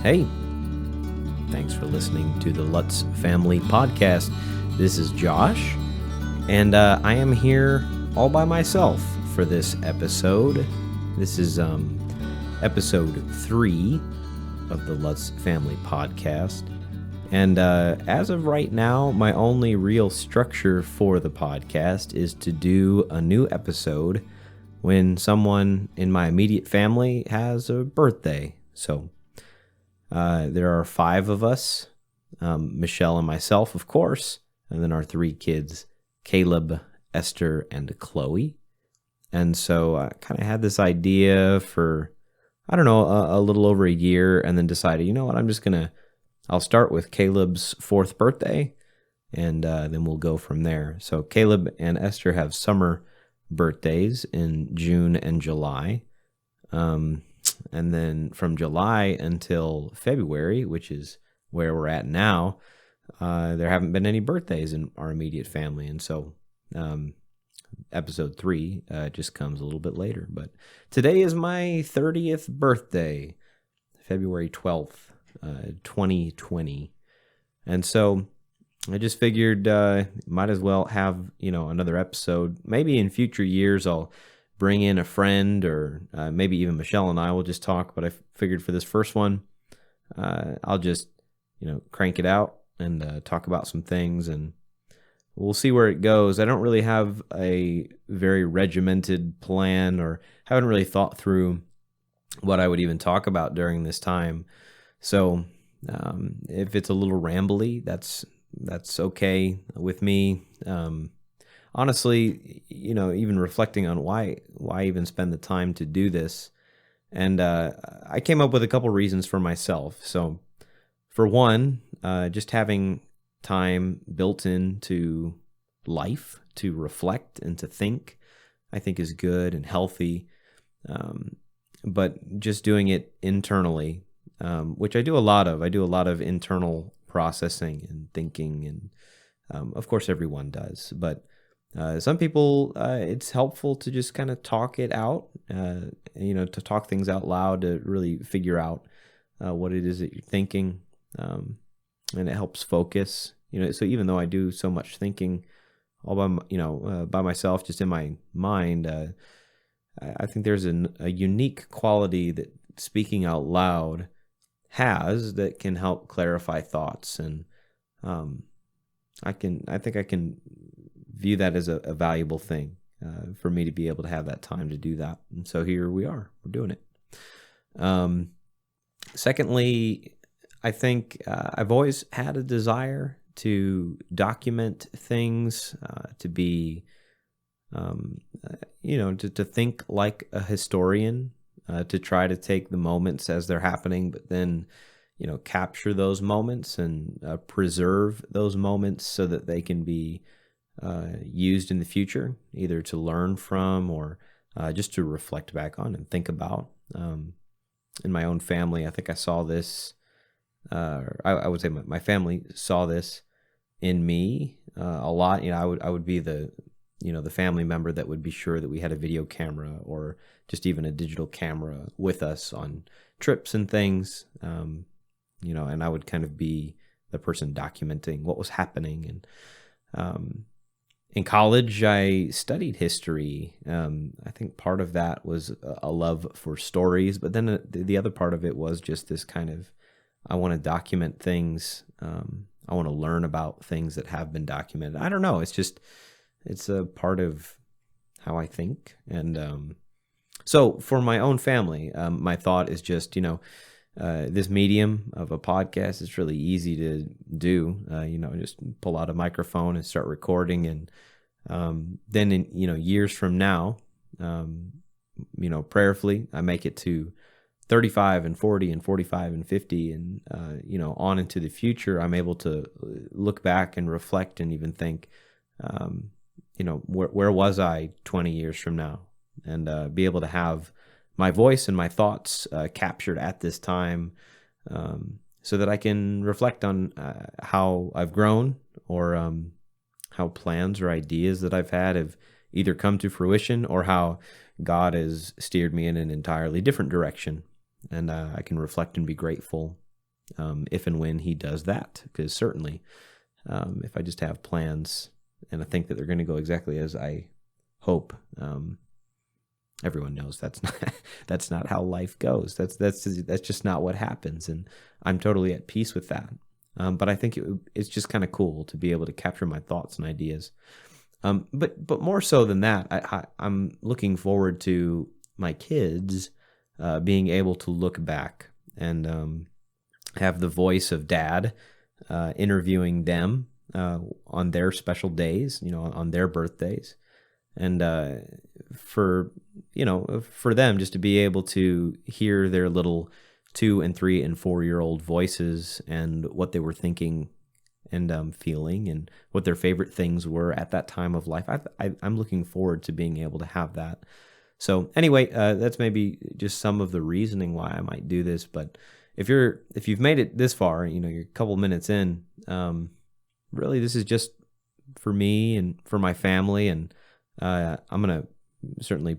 Hey, thanks for listening to the Lutz Family Podcast. This is Josh, and I am here all by myself for this episode. This is episode 3 of the Lutz Family Podcast. And as of right now, my only real structure for the podcast is to do a new episode when someone in my immediate family has a birthday. So there are 5 of us, Michelle and myself, of course, and then our 3 kids, Caleb, Esther, and Chloe. And so I kind of had this idea for, I don't know, a little over a year, and then decided, you know what, I'll start with Caleb's 4th birthday, and then we'll go from there. So Caleb and Esther have summer birthdays in June and July. And then from July until February, which is where we're at now, there haven't been any birthdays in our immediate family. And so episode 3 just comes a little bit later. But today is my 30th birthday, February 12th, 2020. And so I just figured might as well have, another episode. Maybe in future years I'll bring in a friend, or maybe even Michelle and I will just talk. But I figured for this first one, I'll just, crank it out and talk about some things, and we'll see where it goes. I don't really have a very regimented plan, or haven't really thought through what I would even talk about during this time. So if it's a little rambly, that's okay with me. Honestly, even reflecting on why even spend the time to do this, and I came up with a couple reasons for myself. So, for one, just having time built into life to reflect and to think, I think is good and healthy. But just doing it internally, which I do a lot of. I do a lot of internal processing and thinking, and of course everyone does, but some people, it's helpful to just kind of talk it out, to talk things out loud, to really figure out what it is that you're thinking, and it helps focus. So even though I do so much thinking all by myself, just in my mind, I think there's a unique quality that speaking out loud has that can help clarify thoughts, and I think I can view that as a valuable thing for me to be able to have that time to do that. And so here we are, we're doing it. Secondly, I think I've always had a desire to document things, to be, to think like a historian, to try to take the moments as they're happening, but then, capture those moments and preserve those moments so that they can be used in the future, either to learn from or just to reflect back on and think about. In my own family, I think I saw this, I would say my family saw this in me a lot. I would be the family member that would be sure that we had a video camera or just even a digital camera with us on trips and things, and I would kind of be the person documenting what was happening. And in college, I studied history. I think part of that was a love for stories, but then the other part of it was just this kind of, I want to document things. I want to learn about things that have been documented. I don't know. It's a part of how I think. And so for my own family, my thought is just, this medium of a podcast is really easy to do. Just pull out a microphone and start recording, and then in years from now, prayerfully, I make it to 35 and 40 and 45 and 50, and on into the future, I'm able to look back and reflect and even think, where was I 20 years from now, and be able to have my voice and my thoughts captured at this time, so that I can reflect on how I've grown, or how plans or ideas that I've had have either come to fruition, or how God has steered me in an entirely different direction. And I can reflect and be grateful if and when he does that. Because certainly, if I just have plans and I think that they're going to go exactly as I hope, everyone knows that's not how life goes. That's just not what happens, and I'm totally at peace with that. But I think it's just kind of cool to be able to capture my thoughts and ideas. But more so than that, I'm looking forward to my kids being able to look back and have the voice of Dad interviewing them on their special days, on their birthdays, and for them just to be able to hear their little 2 and 3 and 4-year-old voices and what they were thinking and feeling and what their favorite things were at that time of life. I'm looking forward to being able to have that. So anyway, that's maybe just some of the reasoning why I might do this. But if you've made it this far, you're a couple minutes in, really this is just for me and for my family, and I'm gonna certainly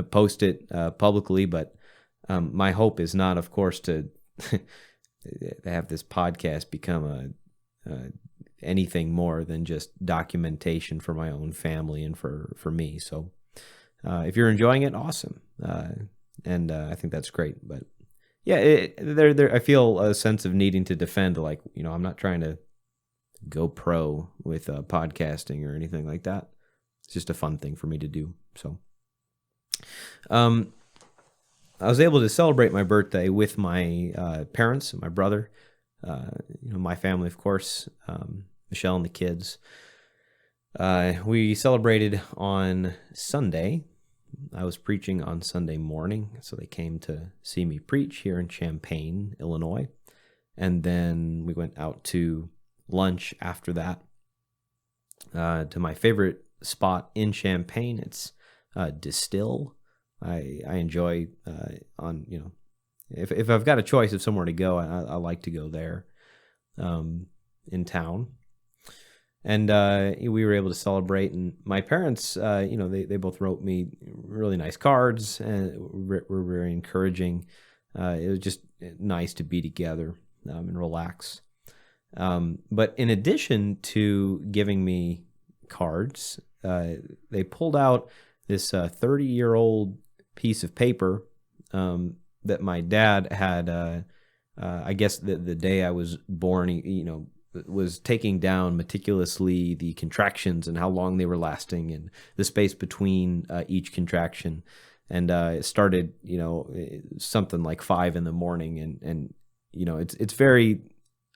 post it publicly. But my hope is not, of course, to have this podcast become anything more than just documentation for my own family and for me. So if you're enjoying it, awesome. And I think that's great. But yeah, I feel a sense of needing to defend, I'm not trying to go pro with podcasting or anything like that. It's just a fun thing for me to do. So I was able to celebrate my birthday with my parents and my brother, my family, of course, Michelle and the kids. We celebrated on Sunday. I was preaching on Sunday morning, so they came to see me preach here in Champaign, Illinois. And then we went out to lunch after that to my favorite spot in Champaign. It's Distill. I enjoy if I've got a choice of somewhere to go, I like to go there in town. And we were able to celebrate, and my parents, they both wrote me really nice cards and were very encouraging. It was just nice to be together and relax. But in addition to giving me cards, they pulled out this 30-year-old piece of paper that my dad had, I guess the day I was born, was taking down meticulously the contractions and how long they were lasting and the space between each contraction. And it started, something like 5 a.m, and it's very,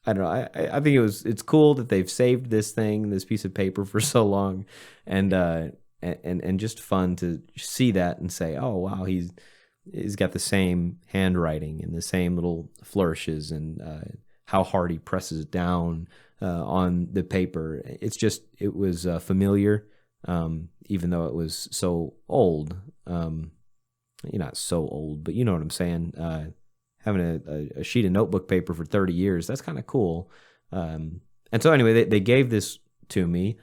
I don't know. I think it's cool that they've saved this piece of paper for so long, and just fun to see that and say, oh wow, he's got the same handwriting and the same little flourishes and how hard he presses down on the paper. It was familiar, even though it was so old. Not so old, but you know what I'm saying. Having a sheet of notebook paper for 30 years, that's kind of cool. And so anyway, they gave this to me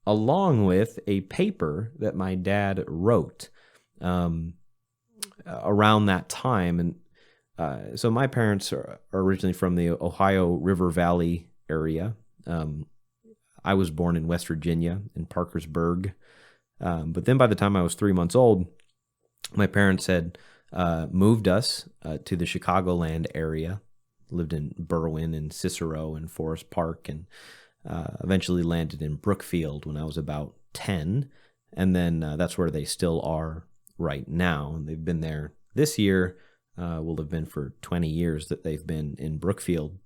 along with a paper that my dad wrote around that time. And so my parents are originally from the Ohio River Valley area. I was born in West Virginia in Parkersburg. But then by the time I was 3 months old, my parents had moved us to the Chicagoland area, lived in Berwyn and Cicero and Forest Park, and eventually landed in Brookfield when I was about 10. And then that's where they still are right now. And they've been there this year. Will have been for 20 years that they've been in Brookfield.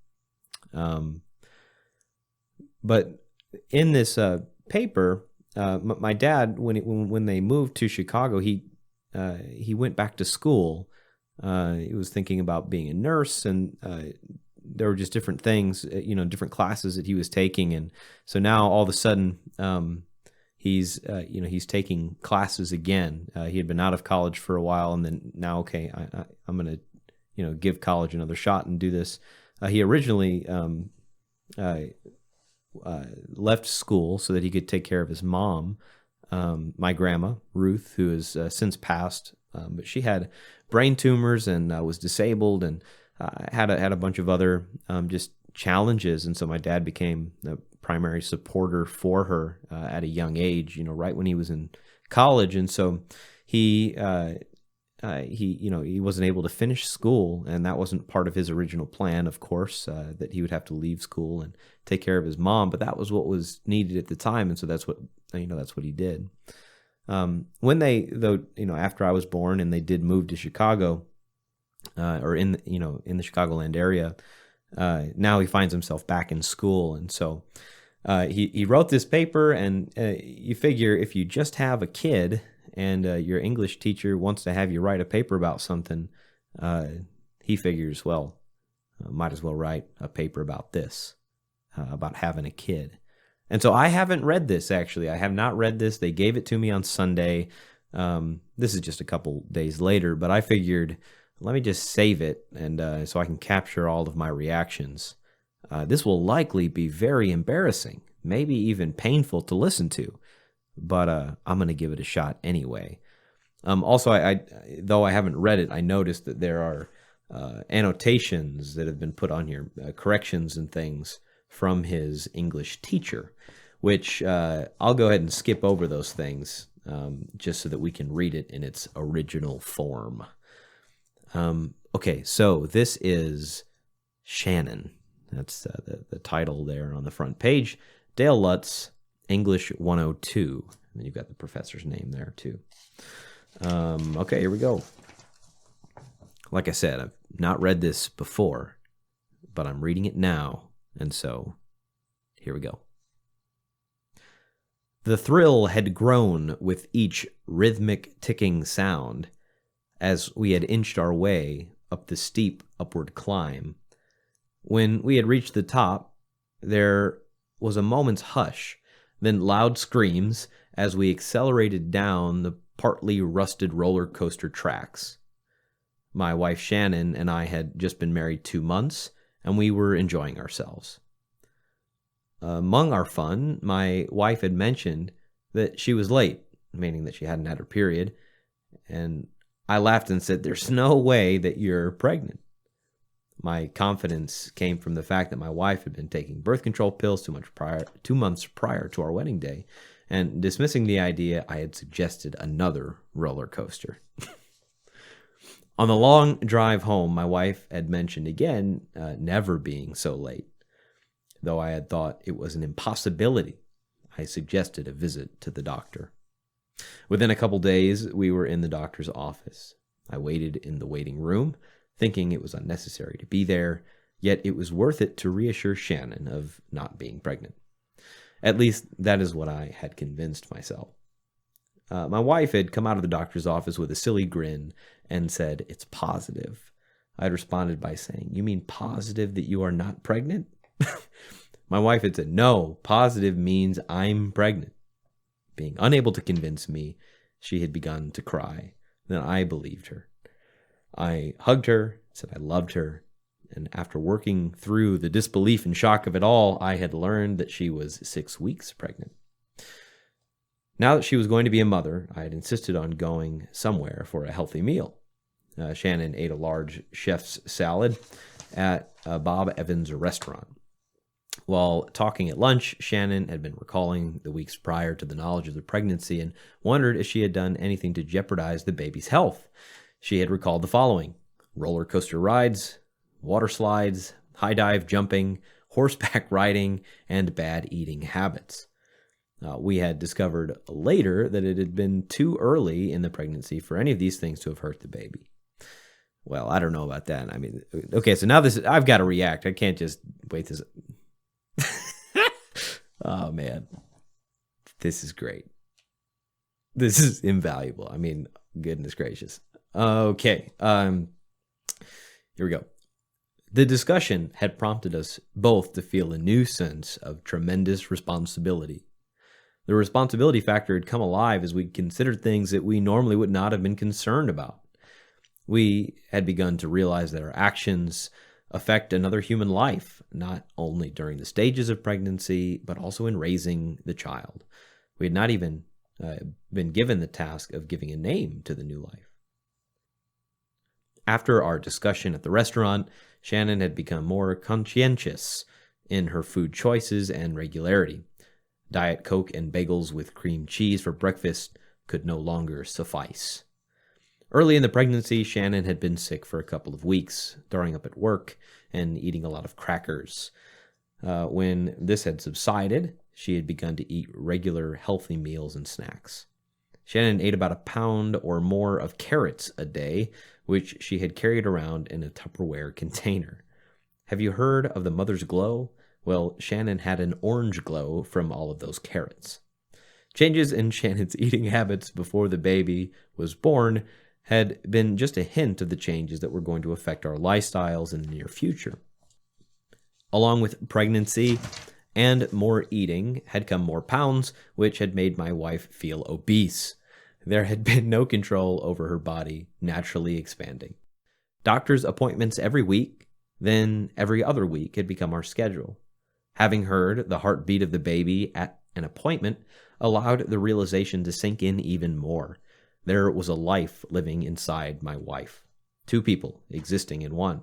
But in this paper, my dad, when they moved to Chicago, he went back to school. He was thinking about being a nurse, and there were just different things, different classes that he was taking. And so now all of a sudden, he's taking classes again. He had been out of college for a while, and then now, okay, I'm going to, give college another shot and do this. He originally left school so that he could take care of his mom, my grandma, Ruth, who has since passed, but she had brain tumors and was disabled, and had a bunch of other just challenges, and so my dad became the primary supporter for her at a young age. Right when he was in college, and so he he wasn't able to finish school, and that wasn't part of his original plan, of course, that he would have to leave school and take care of his mom. But that was what was needed at the time, and so that's what he did. After I was born, and they did move to Chicago, or in the Chicagoland area, now he finds himself back in school, and so he wrote this paper. And you figure if you just have a kid and your English teacher wants to have you write a paper about something, he figures, well, might as well write a paper about this, about having a kid. And so I haven't read this, actually. I have not read this. They gave it to me on Sunday. This is just a couple days later, but I figured, let me just save it, and so I can capture all of my reactions. This will likely be very embarrassing, maybe even painful to listen to, but I'm going to give it a shot anyway. Also, though I haven't read it, I noticed that there are annotations that have been put on here, corrections and things from his English teacher, which I'll go ahead and skip over those things just so that we can read it in its original form. Okay, so this is Shannon. That's the title there on the front page. Dale Lutz, English 102. And then you've got the professor's name there too. Okay, here we go. Like I said, I've not read this before, but I'm reading it now. And so, here we go. The thrill had grown with each rhythmic ticking sound as we had inched our way up the steep upward climb. When we had reached the top, there was a moment's hush, then loud screams as we accelerated down the partly rusted roller coaster tracks. My wife Shannon and I had just been married 2 months, and we were enjoying ourselves. Among our fun, my wife had mentioned that she was late, meaning that she hadn't had her period, and I laughed and said, "There's no way that you're pregnant." My confidence came from the fact that my wife had been taking birth control pills 2 months prior to our wedding day, and dismissing the idea, I had suggested another roller coaster. On the long drive home, my wife had mentioned again never being so late. Though I had thought it was an impossibility, I suggested a visit to the doctor. Within a couple days, we were in the doctor's office. I waited in the waiting room, thinking it was unnecessary to be there, yet it was worth it to reassure Shannon of not being pregnant. At least that is what I had convinced myself. My wife had come out of the doctor's office with a silly grin and said, "It's positive." I had responded by saying, "You mean positive that you are not pregnant?" My wife had said, "No, positive means I'm pregnant." Being unable to convince me, she had begun to cry. Then I believed her. I hugged her, said I loved her, and after working through the disbelief and shock of it all, I had learned that she was 6 weeks pregnant. Now that she was going to be a mother, I had insisted on going somewhere for a healthy meal. Shannon ate a large chef's salad at Bob Evans' restaurant. While talking at lunch, Shannon had been recalling the weeks prior to the knowledge of the pregnancy and wondered if she had done anything to jeopardize the baby's health. She had recalled the following: roller coaster rides, water slides, high dive jumping, horseback riding, and bad eating habits. We had discovered later that it had been too early in the pregnancy for any of these things to have hurt the baby. Well, I don't know about that. I mean, okay, so now I've got to react. I can't just wait this. Oh, man. This is great. This is invaluable. I mean, goodness gracious. Okay. Here we go. The discussion had prompted us both to feel a new sense of tremendous responsibility. The responsibility factor had come alive as we considered things that we normally would not have been concerned about. We had begun to realize that our actions affect another human life, not only during the stages of pregnancy, but also in raising the child. We had not even been given the task of giving a name to the new life. After our discussion at the restaurant, Shannon had become more conscientious in her food choices and regularity. Diet Coke and bagels with cream cheese for breakfast could no longer suffice. Early in the pregnancy, Shannon had been sick for a couple of weeks, throwing up at work and eating a lot of crackers. When this had subsided, she had begun to eat regular, healthy meals and snacks. Shannon ate about a pound or more of carrots a day, which she had carried around in a Tupperware container. Have you heard of the mother's glow? Well, Shannon had an orange glow from all of those carrots. Changes in Shannon's eating habits before the baby was born had been just a hint of the changes that were going to affect our lifestyles in the near future. Along with pregnancy and more eating had come more pounds, which had made my wife feel obese. There had been no control over her body naturally expanding. Doctor's appointments every week, then every other week had become our schedule. Having heard the heartbeat of the baby at an appointment allowed the realization to sink in even more. There was a life living inside my wife, two people existing in one.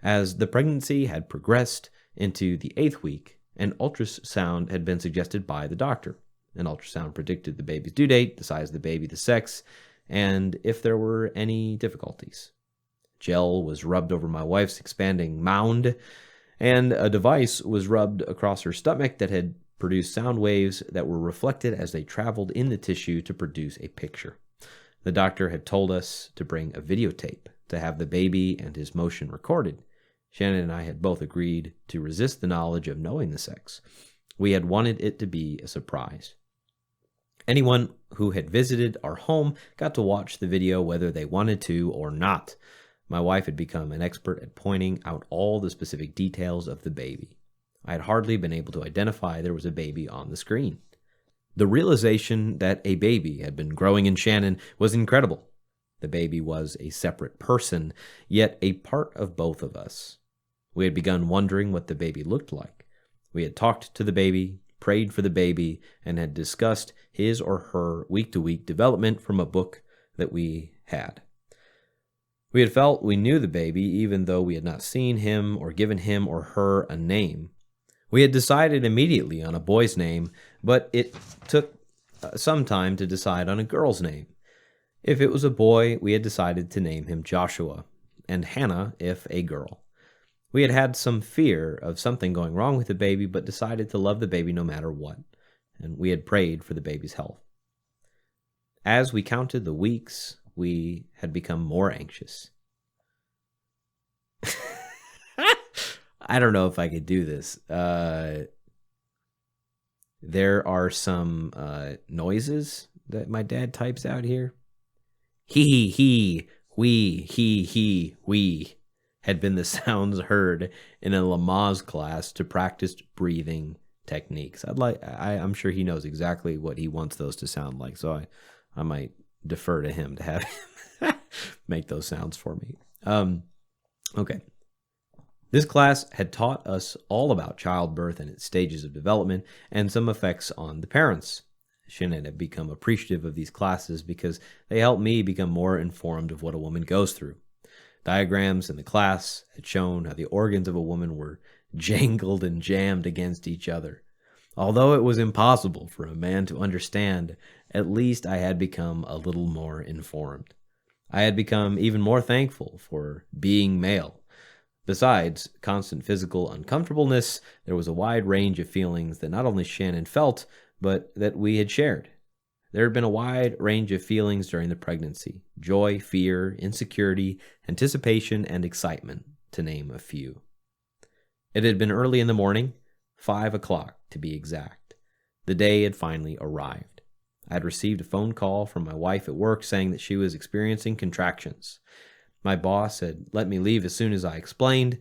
As the pregnancy had progressed into the 8th week, an ultrasound had been suggested by the doctor. An ultrasound predicted the baby's due date, the size of the baby, the sex, and if there were any difficulties. Gel was rubbed over my wife's expanding mound, and a device was rubbed across her stomach that had produced sound waves that were reflected as they traveled in the tissue to produce a picture. The doctor had told us to bring a videotape to have the baby and his motion recorded. Shannon and I had both agreed to resist the knowledge of knowing the sex. We had wanted it to be a surprise. Anyone who had visited our home got to watch the video whether they wanted to or not. My wife had become an expert at pointing out all the specific details of the baby. I had hardly been able to identify there was a baby on the screen. The realization that a baby had been growing in Shannon was incredible. The baby was a separate person, yet a part of both of us. We had begun wondering what the baby looked like. We had talked to the baby, prayed for the baby, and had discussed his or her week-to-week development from a book that we had. We had felt we knew the baby even though we had not seen him or given him or her a name. We had decided immediately on a boy's name, but it took some time to decide on a girl's name. If it was a boy, we had decided to name him Joshua, and Hannah if a girl. We had had some fear of something going wrong with the baby, but decided to love the baby no matter what, and we had prayed for the baby's health. As we counted the weeks, we had become more anxious. I don't know if I could do this. There are some noises that my dad types out here. He, we had been the sounds heard in a Lamaze class to practice breathing techniques. I'm sure he knows exactly what he wants those to sound like, so I might defer to him to have him make those sounds for me. Okay. This class had taught us all about childbirth and its stages of development and some effects on the parents. Shannon had become appreciative of these classes because they helped me become more informed of what a woman goes through. Diagrams in the class had shown how the organs of a woman were jangled and jammed against each other. Although it was impossible for a man to understand, at least I had become a little more informed. I had become even more thankful for being male. Besides constant physical uncomfortableness, there was a wide range of feelings that not only Shannon felt, but that we had shared. There had been a wide range of feelings during the pregnancy: joy, fear, insecurity, anticipation, and excitement, to name a few. It had been early in the morning, 5 o'clock to be exact. The day had finally arrived. I had received a phone call from my wife at work saying that she was experiencing contractions. My boss had let me leave as soon as I explained.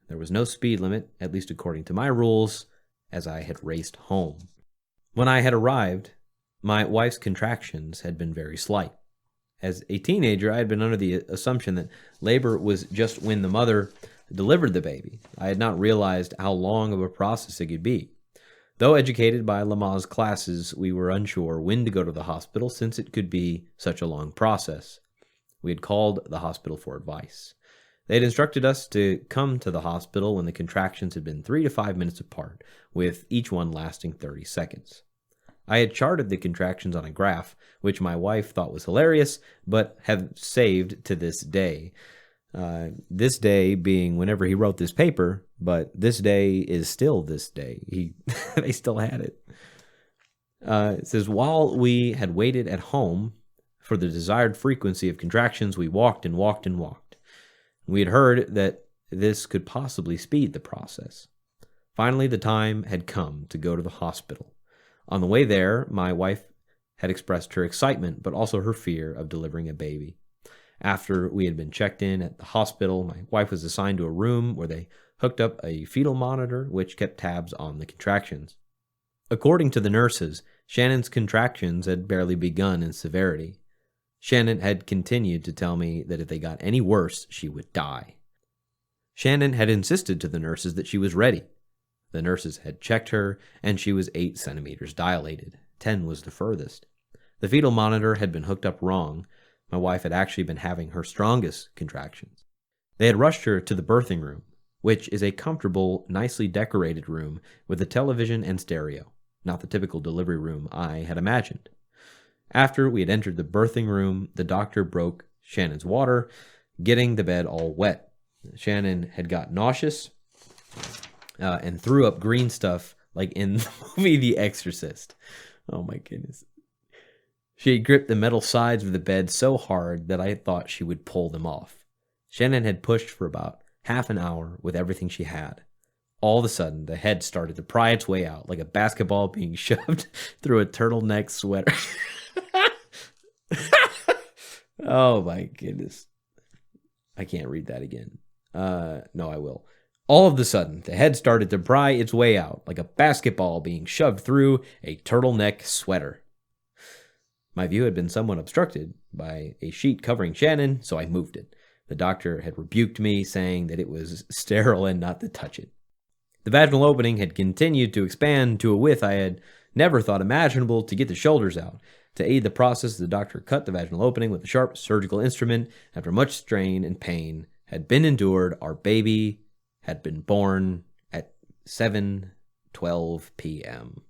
There was no speed limit, at least according to my rules, as I had raced home. When I had arrived, my wife's contractions had been very slight. As a teenager, I had been under the assumption that labor was just when the mother delivered the baby. I had not realized how long of a process it could be. Though educated by Lamaze classes, we were unsure when to go to the hospital since it could be such a long process. We had called the hospital for advice. They had instructed us to come to the hospital when the contractions had been 3 to 5 minutes apart, with each one lasting 30 seconds. I had charted the contractions on a graph, which my wife thought was hilarious, but have saved to this day. This day being whenever he wrote this paper, but this day is still this day. They still had it. It says, while we had waited at home for the desired frequency of contractions, we walked and walked and walked. We had heard that this could possibly speed the process. Finally, the time had come to go to the hospital. On the way there, my wife had expressed her excitement, but also her fear of delivering a baby. After we had been checked in at the hospital, my wife was assigned to a room where they hooked up a fetal monitor, which kept tabs on the contractions. According to the nurses, Shannon's contractions had barely begun in severity. Shannon had continued to tell me that if they got any worse, she would die. Shannon had insisted to the nurses that she was ready. The nurses had checked her, and she was 8 centimeters dilated. 10 was the furthest. The fetal monitor had been hooked up wrong. My wife had actually been having her strongest contractions. They had rushed her to the birthing room, which is a comfortable, nicely decorated room with a television and stereo, not the typical delivery room I had imagined. After we had entered the birthing room, the doctor broke Shannon's water, getting the bed all wet. Shannon had got nauseous and threw up green stuff like in the movie The Exorcist. Oh my goodness. She had gripped the metal sides of the bed so hard that I thought she would pull them off. Shannon had pushed for about half an hour with everything she had. All of a sudden, the head started to pry its way out like a basketball being shoved through a turtleneck sweater. Oh my goodness. I can't read that again. No, I will. All of a sudden, the head started to pry its way out like a basketball being shoved through a turtleneck sweater. My view had been somewhat obstructed by a sheet covering Shannon, so I moved it. The doctor had rebuked me, saying that it was sterile and not to touch it. The vaginal opening had continued to expand to a width I had never thought imaginable to get the shoulders out. To aid the process, the doctor cut the vaginal opening with a sharp surgical instrument. After much strain and pain had been endured, our baby had been born at 7:12 p.m.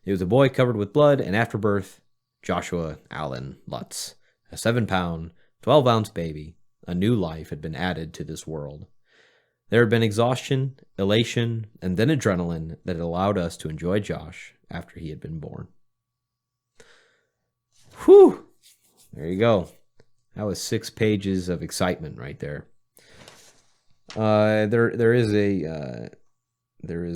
It was a boy covered with blood, and after birth, Joshua Allen Lutz, a 7-pound, 12-ounce baby. A new life had been added to this world. There had been exhaustion, elation, and then adrenaline that had allowed us to enjoy Josh after he had been born. Whew! There you go. That was 6 pages of excitement right there. There is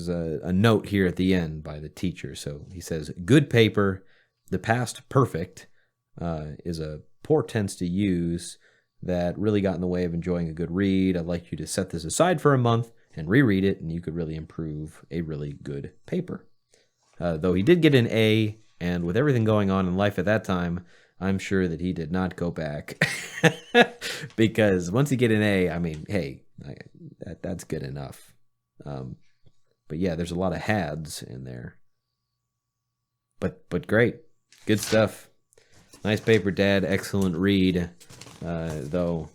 a note here at the end by the teacher. So he says, "Good paper. The past perfect is a poor tense to use that really got in the way of enjoying a good read. I'd like you to set this aside for a month and reread it, and you could really improve a really good paper." Though he did get an A, and with everything going on in life at that time, I'm sure that he did not go back. Because once you get an A, I mean, hey, that's good enough. But yeah, there's a lot of hads in there. But great. Good stuff. Nice paper, Dad. Excellent read. Though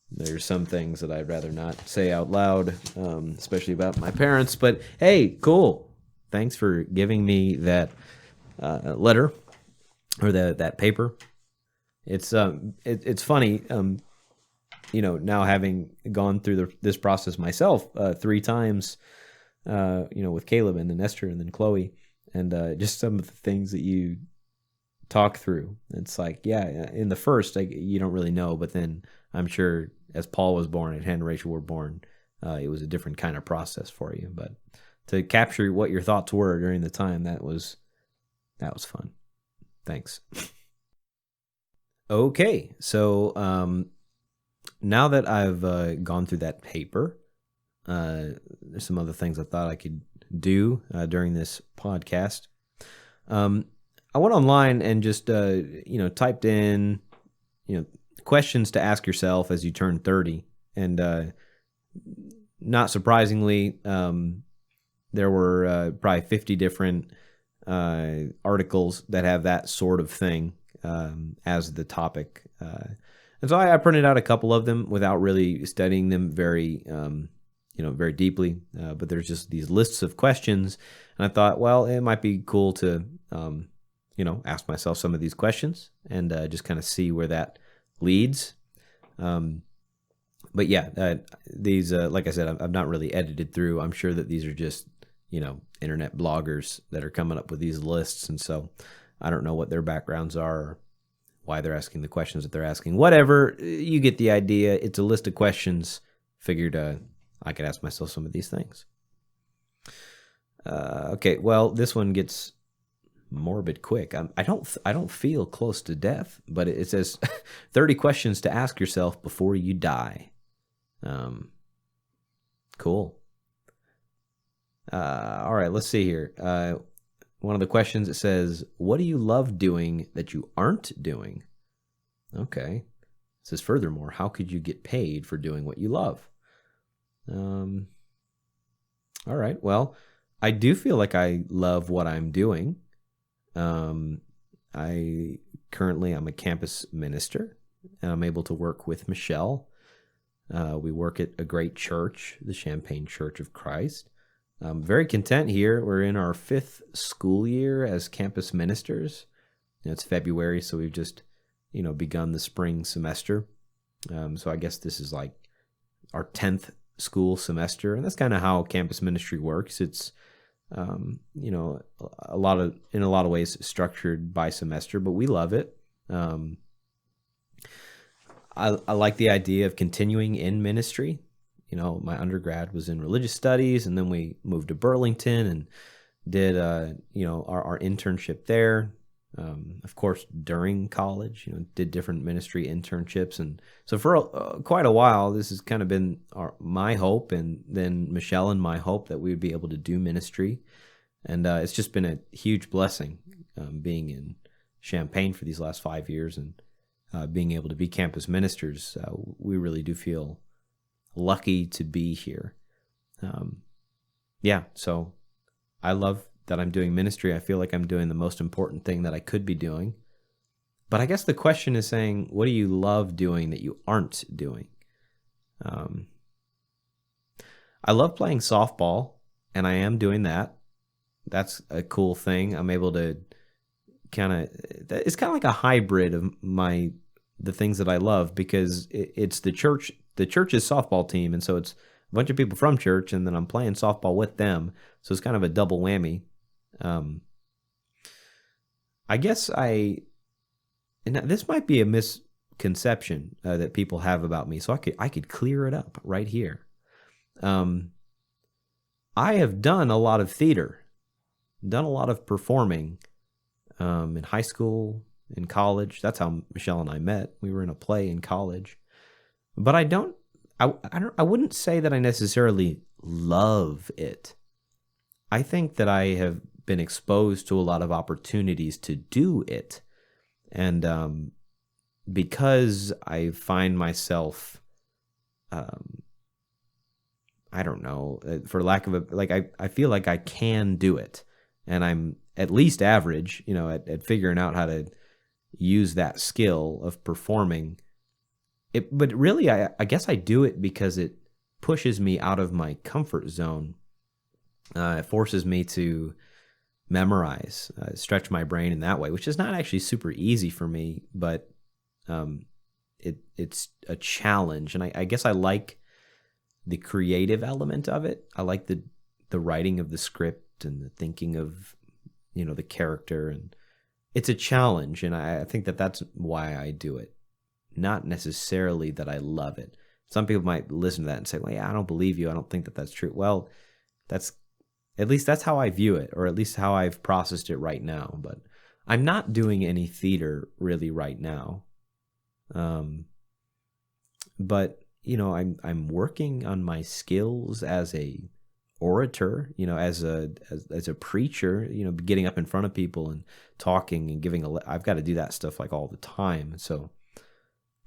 there's some things that I'd rather not say out loud, especially about my parents. But hey, cool. Thanks for giving me that letter or that paper. It's funny, now having gone through this process myself 3 times, with Caleb and then Esther and then Chloe, and just some of the things that you talk through. It's like, yeah, in the first, you don't really know, but then I'm sure as Paul was born and Hannah and Rachel were born, it was a different kind of process for you. But to capture what your thoughts were during the time, that was fun. Thanks. Okay, so now that I've gone through that paper, there's some other things I thought I could do during this podcast. I went online and just typed in questions to ask yourself as you turn 30, and not surprisingly, there were probably 50 different articles that have that sort of thing as the topic. And so I printed out a couple of them without really studying them very, very deeply. But there's just these lists of questions, and I thought, well, it might be cool to, ask myself some of these questions and just kind of see where that leads. But yeah, these, like I said, I've not really edited through. I'm sure that these are just, internet bloggers that are coming up with these lists, and so I don't know what their backgrounds are, or why they're asking the questions that they're asking. Whatever, you get the idea. It's a list of questions. Figured I could ask myself some of these things. Okay, well, this one gets morbid quick. I don't feel close to death, but it says 30 questions to ask yourself before you die. Cool. All right, let's see here. One of the questions, it says, what do you love doing that you aren't doing? Okay. It says, furthermore, how could you get paid for doing what you love? All right. Well, I do feel like I love what I'm doing. I'm a campus minister, and I'm able to work with Michelle. We work at a great church, the Champaign Church of Christ. I'm very content here. We're in our 5th school year as campus ministers. It's February, so we've just, begun the spring semester. So I guess this is like our 10th school semester, and that's kind of how campus ministry works. It's, in a lot of ways structured by semester, but we love it. I like the idea of continuing in ministry. My undergrad was in religious studies, and then we moved to Burlington and did, our internship there. Of course, during college, did different ministry internships. And so for quite a while, this has kind of been my hope, and then Michelle and my hope that we would be able to do ministry. And it's just been a huge blessing being in Champaign for these last 5 years and being able to be campus ministers. We really do feel lucky to be here. So I love that I'm doing ministry. I feel like I'm doing the most important thing that I could be doing. But I guess the question is saying, what do you love doing that you aren't doing? I love playing softball, and I am doing that. That's a cool thing. I'm able to it's kind of like a hybrid of the things that I love, because it's the church's softball team, and so it's a bunch of people from church, and then I'm playing softball with them, so it's kind of a double whammy. I guess and this might be a misconception that people have about me, so I could clear it up right here. I have done a lot of theater, done a lot of performing in high school, in college. That's how Michelle and I met. We were in a play in college. But I wouldn't say that I necessarily love it. I think that I have been exposed to a lot of opportunities to do it. And because I find myself, I don't know, for lack of I feel like I can do it. And I'm at least average, at figuring out how to use that skill of performing. But really, I guess I do it because it pushes me out of my comfort zone. It forces me to memorize, stretch my brain in that way, which is not actually super easy for me, but it's a challenge. And I guess I like the creative element of it. I like the writing of the script and the thinking of, the character, and it's a challenge. And I think that that's why I do it. Not necessarily that I love it. Some people might listen to that and say, well, yeah, I don't believe you. I don't think that that's true. Well, at least that's how I view it, or at least how I've processed it right now. But I'm not doing any theater really right now. But, I'm working on my skills as a orator, as a preacher, getting up in front of people and talking and giving I've got to do that stuff like all the time. So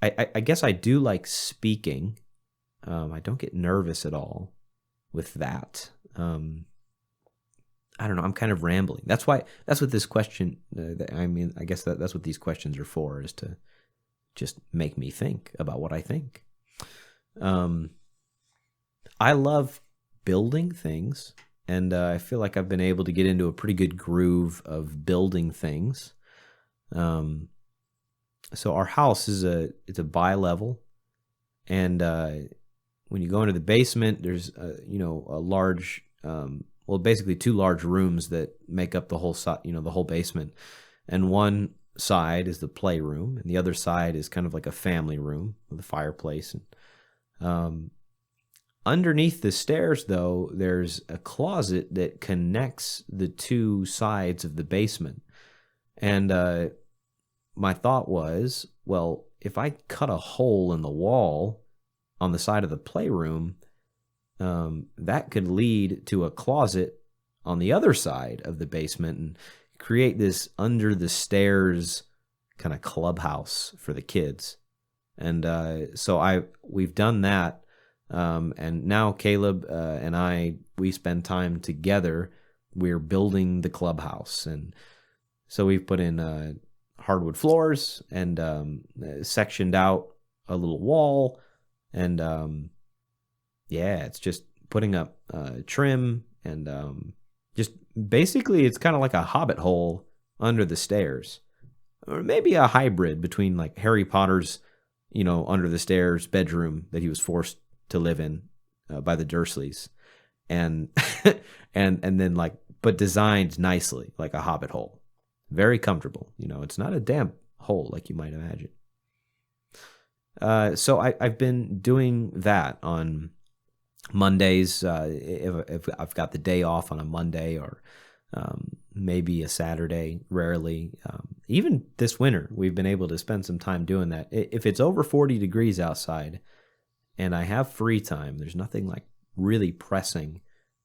I guess I do like speaking. I don't get nervous at all with that. I don't know. I'm kind of rambling. That's what this question, I guess that's what these questions are for, is to just make me think about what I think. I love building things, and I feel like I've been able to get into a pretty good groove of building things. So our house it's a bi-level, and when you go into the basement, there's a large, basically two large rooms that make up the whole the whole basement, and one side is the playroom, and the other side is kind of like a family room with a fireplace. And underneath the stairs, though, there's a closet that connects the two sides of the basement. And my thought was, well, if I cut a hole in the wall on the side of the playroom, that could lead to a closet on the other side of the basement and create this under the stairs kind of clubhouse for the kids. And so we've done that. And now Caleb and we spend time together. We're building the clubhouse. And so we've put in hardwood floors and sectioned out a little wall. And it's just putting up trim and just basically it's kind of like a hobbit hole under the stairs, or maybe a hybrid between like Harry Potter's, under the stairs bedroom that he was forced to live in by the Dursleys, and and then but designed nicely like a hobbit hole, very comfortable. It's not a damp hole like you might imagine. So I've been doing that on Mondays. If I've got the day off on a Monday, or maybe a Saturday, rarely. Even this winter, we've been able to spend some time doing that. If it's over 40 degrees outside and I have free time, there's nothing like really pressing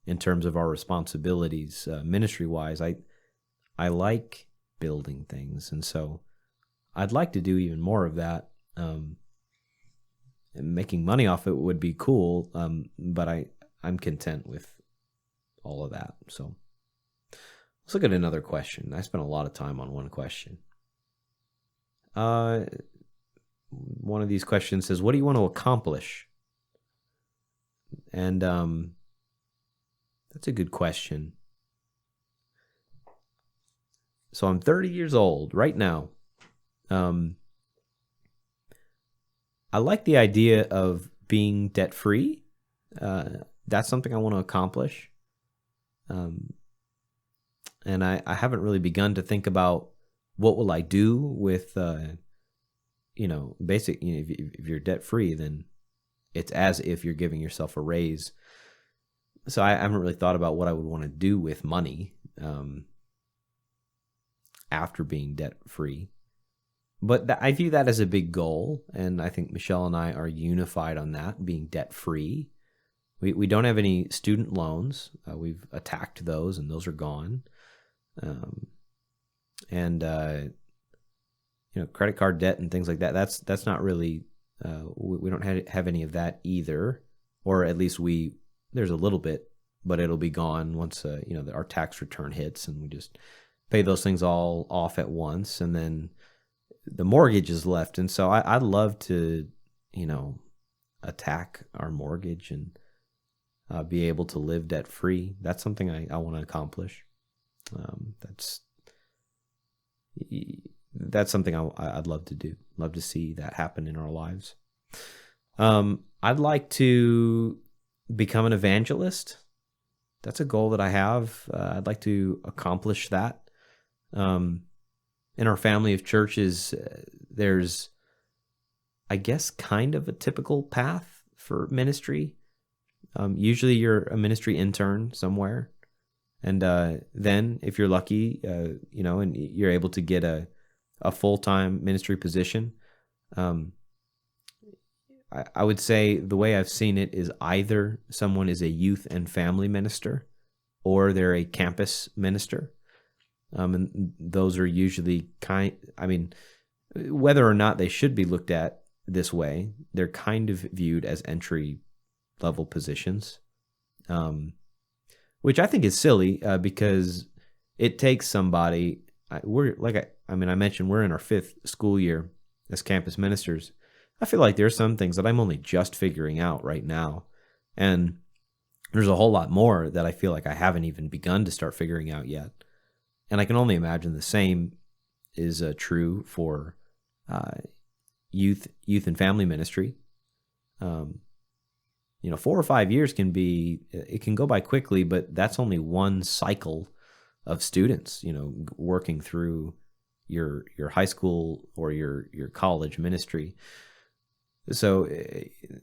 in terms of our responsibilities ministry-wise. I like building things, and so I'd like to do even more of that. And making money off it would be cool, but I'm content with all of that. So let's look at another question. I spent a lot of time on one question. One of these questions says, what do you want to accomplish? And that's a good question. So I'm 30 years old right now. I like the idea of being debt-free. That's something I want to accomplish. And I haven't really begun to think about what will I do with, if you're debt-free, then it's as if you're giving yourself a raise. So I haven't really thought about what I would want to do with money after being debt-free. But I view that as a big goal, and I think Michelle and I are unified on that, being debt-free. We don't have any student loans. We've attacked those, and those are gone. Credit card debt and things like that. That's not really. We don't have any of that either, or at least there's a little bit, but it'll be gone once our tax return hits, and we just pay those things all off at once, and then the mortgage is left. And so I'd love to, attack our mortgage and be able to live debt free. That's something I want to accomplish. That's something I'd love to do. Love to see that happen in our lives. I'd like to become an evangelist. That's a goal that I have. I'd like to accomplish that. In our family of churches, there's, I guess, kind of a typical path for ministry. Usually you're a ministry intern somewhere. And then if you're lucky, and you're able to get a full-time ministry position, I would say the way I've seen it is either someone is a youth and family minister or they're a campus minister. And those are usually whether or not they should be looked at this way, they're kind of viewed as entry-level positions, which I think is silly because it takes somebody. I mentioned we're in our 5th school year, as campus ministers, I feel like there's some things that I'm only just figuring out right now. And there's a whole lot more that I feel like I haven't even begun to start figuring out yet. And I can only imagine the same is true for youth and family ministry. 4 or 5 years it can go by quickly, but that's only one cycle of students, working through your high school or your college ministry. So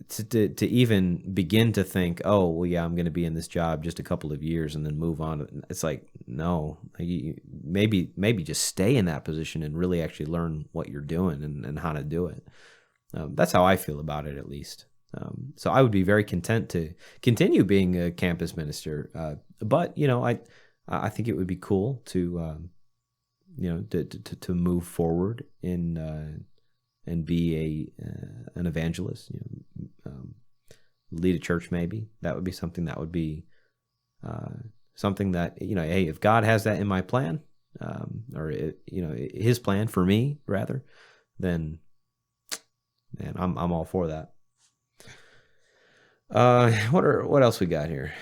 to even begin to think, oh, well, yeah, I'm going to be in this job just a couple of years and then move on. It's like, no, maybe just stay in that position and really actually learn what you're doing and how to do it. That's how I feel about it, at least. So I would be very content to continue being a campus minister. But, I think it would be cool to, to move forward and be an evangelist, lead a church. Maybe that would be something that would be something that, hey, if God has that in my plan, or His plan for me rather, then man, I'm all for that. What else we got here?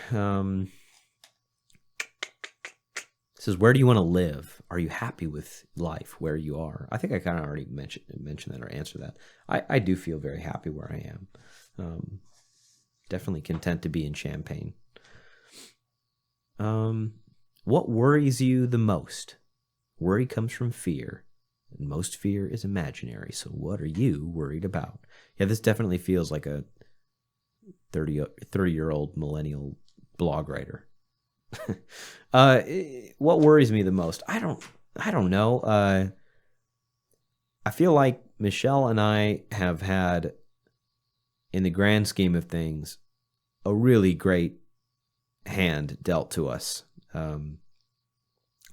It says, where do you want to live? Are you happy with life where you are? I think I kind of already mentioned that or answered that. I do feel very happy where I am. Definitely content to be in Champaign. What worries you the most? Worry comes from fear, and most fear is imaginary. So what are you worried about? Yeah, this definitely feels like a 30-year-old millennial blog writer. What worries me the most? I don't know. I feel like Michelle and I have had, in the grand scheme of things, a really great hand dealt to us.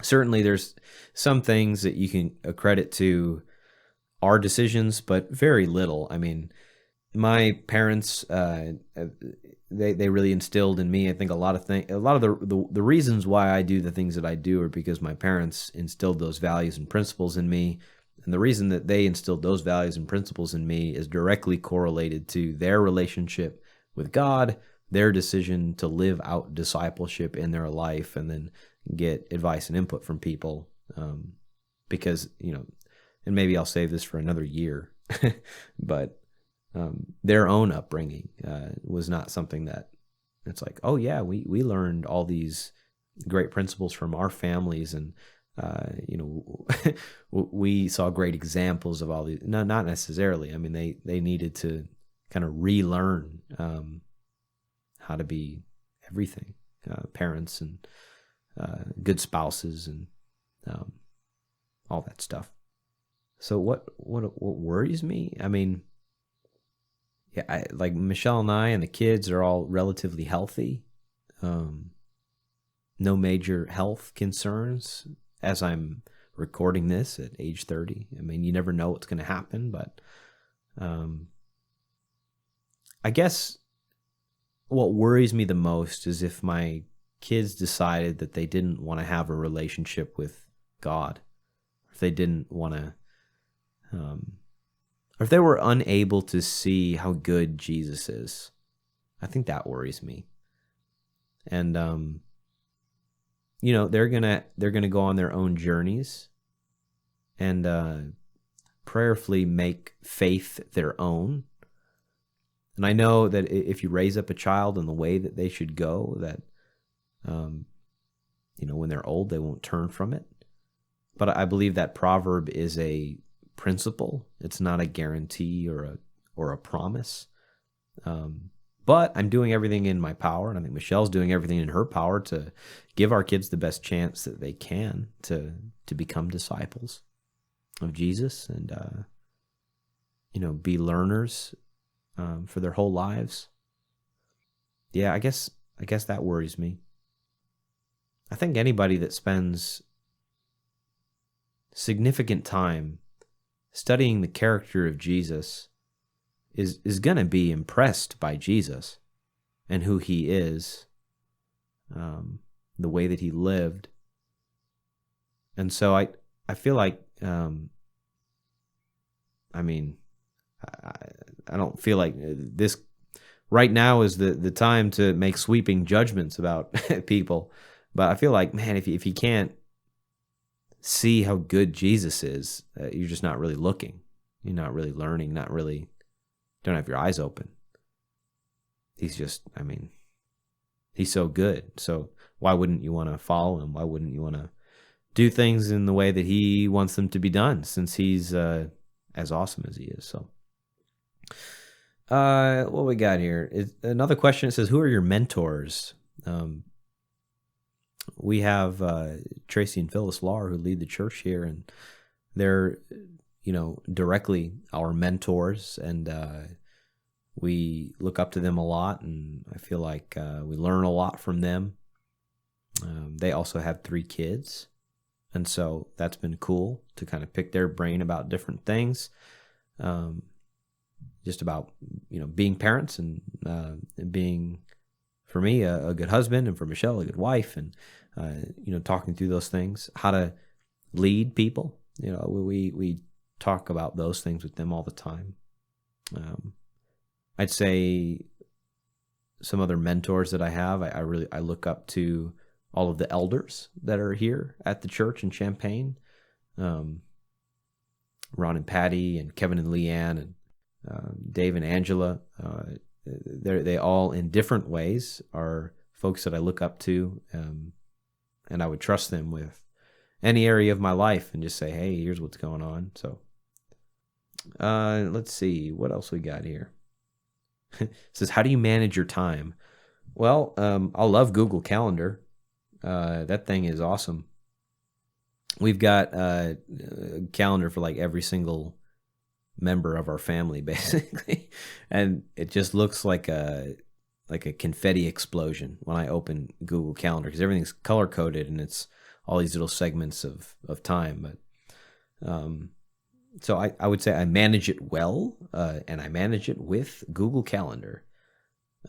Certainly there's some things that you can accredit to our decisions, but very little. I mean, my parents, they really instilled in me, I think, a lot of the reasons why I do the things that I do are because my parents instilled those values and principles in me. And the reason that they instilled those values and principles in me is directly correlated to their relationship with God, their decision to live out discipleship in their life, and then get advice and input from people. Because, and maybe I'll save this for another year, but their own upbringing was not something that it's like, oh yeah, we learned all these great principles from our families, and we saw great examples of all these. No, not necessarily. I mean, they needed to kind of relearn how to be everything, parents and good spouses and all that stuff. So what worries me? I mean, yeah, like Michelle and I and the kids are all relatively healthy. No major health concerns as I'm recording this at age 30. I mean, you never know what's going to happen, but I guess what worries me the most is if my kids decided that they didn't want to have a relationship with God, if they didn't want to, or if they were unable to see how good Jesus is. I think that worries me. And they're gonna go on their own journeys and prayerfully make faith their own. And I know that if you raise up a child in the way that they should go, that when they're old, they won't turn from it. But I believe that proverb is a principle. It's not a guarantee or a promise. But I'm doing everything in my power, and I think Michelle's doing everything in her power to give our kids the best chance that they can to become disciples of Jesus and be learners for their whole lives. Yeah, I guess that worries me. I think anybody that spends significant time studying the character of Jesus is going to be impressed by Jesus and who he is, the way that he lived. And so I feel like I mean, I, I don't feel like this right now is the time to make sweeping judgments about people. But I feel like, man, if you can't see how good Jesus is, you're just not really looking. You're not really learning, don't have your eyes open. He's just, I mean, he's so good. So why wouldn't you want to follow him? Why wouldn't you want to do things in the way that he wants them to be done, since he's as awesome as he is? So what we got here is another question. It says, who are your mentors? We have Tracy and Phyllis Lahr, who lead the church here, and they're, directly our mentors, and we look up to them a lot, and I feel like we learn a lot from them. They also have 3 kids, and so that's been cool to kind of pick their brain about different things, just about being parents, and being, for me, a good husband, and for Michelle, a good wife, and talking through those things, how to lead people. We talk about those things with them all the time. I'd say some other mentors that I have, I look up to all of the elders that are here at the church in Champaign, Ron and Patty, and Kevin and Leanne, and Dave and Angela. They all, in different ways, are folks that I look up to, and I would trust them with any area of my life, and just say, hey, here's what's going on. So let's see what else we got here. It says, how do you manage your time? Well, I love Google Calendar. That thing is awesome. We've got a calendar for like every single member of our family, basically, and it just looks like a confetti explosion when I open Google Calendar, because everything's color coded and it's all these little segments of time. But so I would say I manage it well, and I manage it with Google Calendar.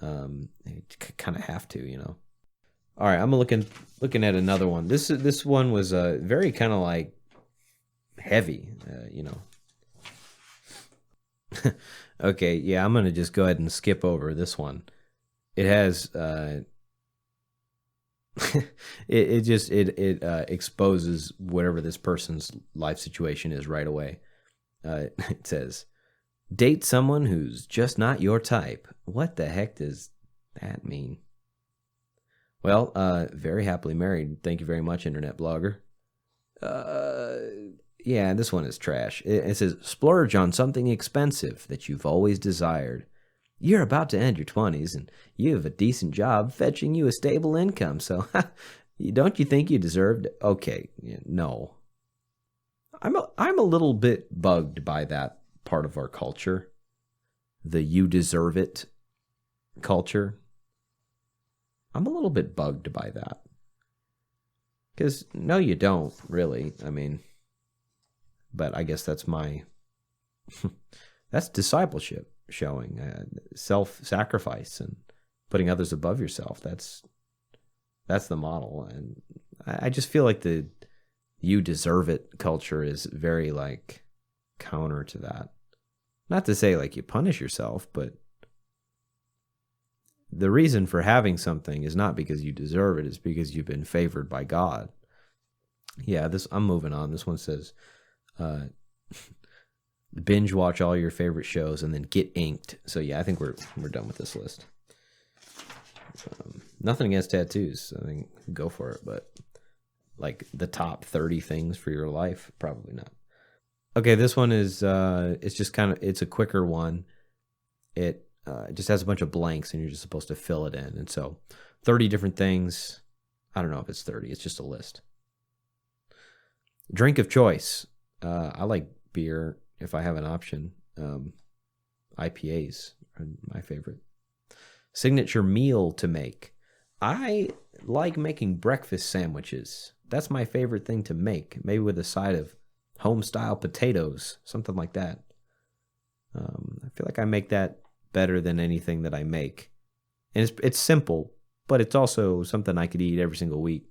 You kind of have to, All right, I'm looking at another one. This one was very kind of like heavy, Okay, yeah, I'm gonna just go ahead and skip over this one. It has it exposes whatever this person's life situation is right away. It says, date someone who's just not your type. What the heck does that mean? Well, very happily married. Thank you very much, internet blogger. Yeah, this one is trash. It says, splurge on something expensive that you've always desired. You're about to end your 20s, and you have a decent job fetching you a stable income, so don't you think you deserved it? Okay, no. I'm a little bit bugged by that part of our culture, the you deserve it culture. I'm a little bit bugged by that. Because, no, you don't, really. I mean, but I guess that's that's discipleship showing, self-sacrifice and putting others above yourself. That's the model. And I just feel like the you deserve it culture is very, like, counter to that. Not to say, like, you punish yourself, but the reason for having something is not because you deserve it, it's because you've been favored by God. Yeah, I'm moving on. This one says, binge watch all your favorite shows and then get inked. So yeah, I think we're done with this list. Nothing against tattoos. I think go for it, but like the top 30 things for your life, probably not. Okay, this one is it's just it's a quicker one. It just has a bunch of blanks and you're just supposed to fill it in. And so 30 different things. I don't know if it's 30. It's just a list. Drink of choice. I like beer if I have an option. IPAs are my favorite. Signature meal to make. I like making breakfast sandwiches. That's my favorite thing to make. Maybe with a side of home-style potatoes, something like that. I feel like I make that better than anything that I make. And it's simple, but it's also something I could eat every single week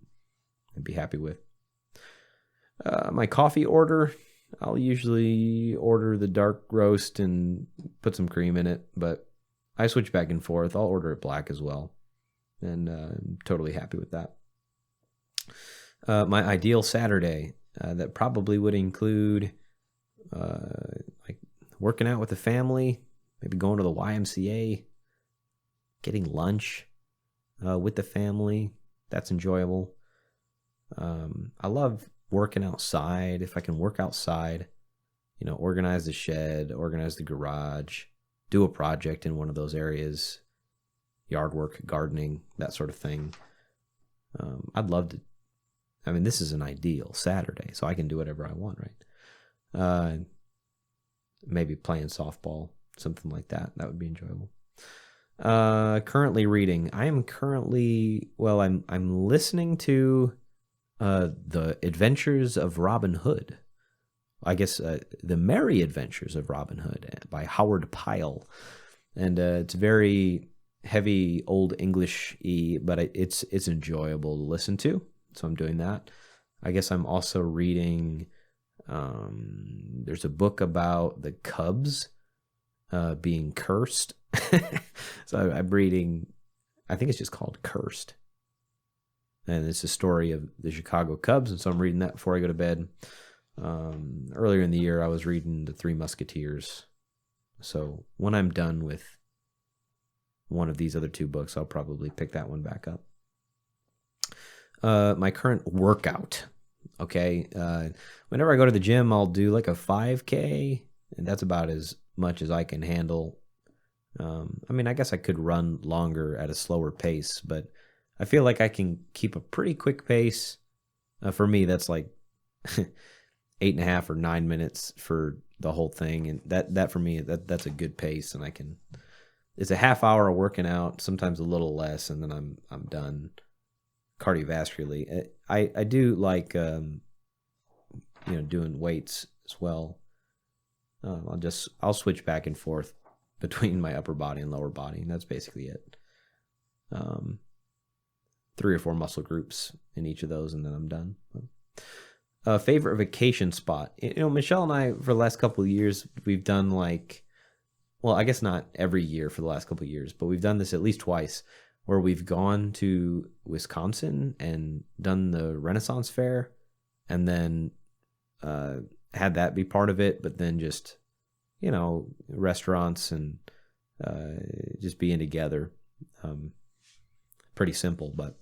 and be happy with. My coffee order, I'll usually order the dark roast and put some cream in it, but I switch back and forth. I'll order it black as well, and I'm totally happy with that. My ideal Saturday, that probably would include like working out with the family, maybe going to the YMCA, getting lunch with the family. That's enjoyable. I love working outside. If I can work outside, organize the shed, organize the garage, do a project in one of those areas, yard work, gardening, that sort of thing. I'd love to. I mean, this is an ideal Saturday, so I can do whatever I want, right? Maybe playing softball, something like that. That would be enjoyable. Currently reading. I'm listening to The Adventures of Robin Hood. I guess The Merry Adventures of Robin Hood by Howard Pyle. And it's very heavy Old English-y, but it's enjoyable to listen to. So I'm doing that. I guess I'm also reading, there's a book about the Cubs being cursed. So I'm reading, I think it's just called Cursed. And it's a story of the Chicago Cubs, and so I'm reading that before I go to bed. Earlier in the year, I was reading The Three Musketeers. So when I'm done with one of these other two books, I'll probably pick that one back up. My current workout. Okay. Whenever I go to the gym, I'll do like a 5K, and that's about as much as I can handle. I mean, I guess I could run longer at a slower pace, but I feel like I can keep a pretty quick pace. For me, that's like 8.5 or 9 minutes for the whole thing. And that for me, that's a good pace. And it's a half hour of working out, sometimes a little less, and then I'm done cardiovascularly. I do like, doing weights as well. I'll switch back and forth between my upper body and lower body, and that's basically it. 3 or 4 muscle groups in each of those, and then I'm done. Favorite vacation spot. Michelle and I, for the last couple of years, we've done I guess not every year for the last couple of years, but we've done this at least twice, where we've gone to Wisconsin and done the Renaissance Fair, and then had that be part of it, but then just, restaurants and just being together. Pretty simple, but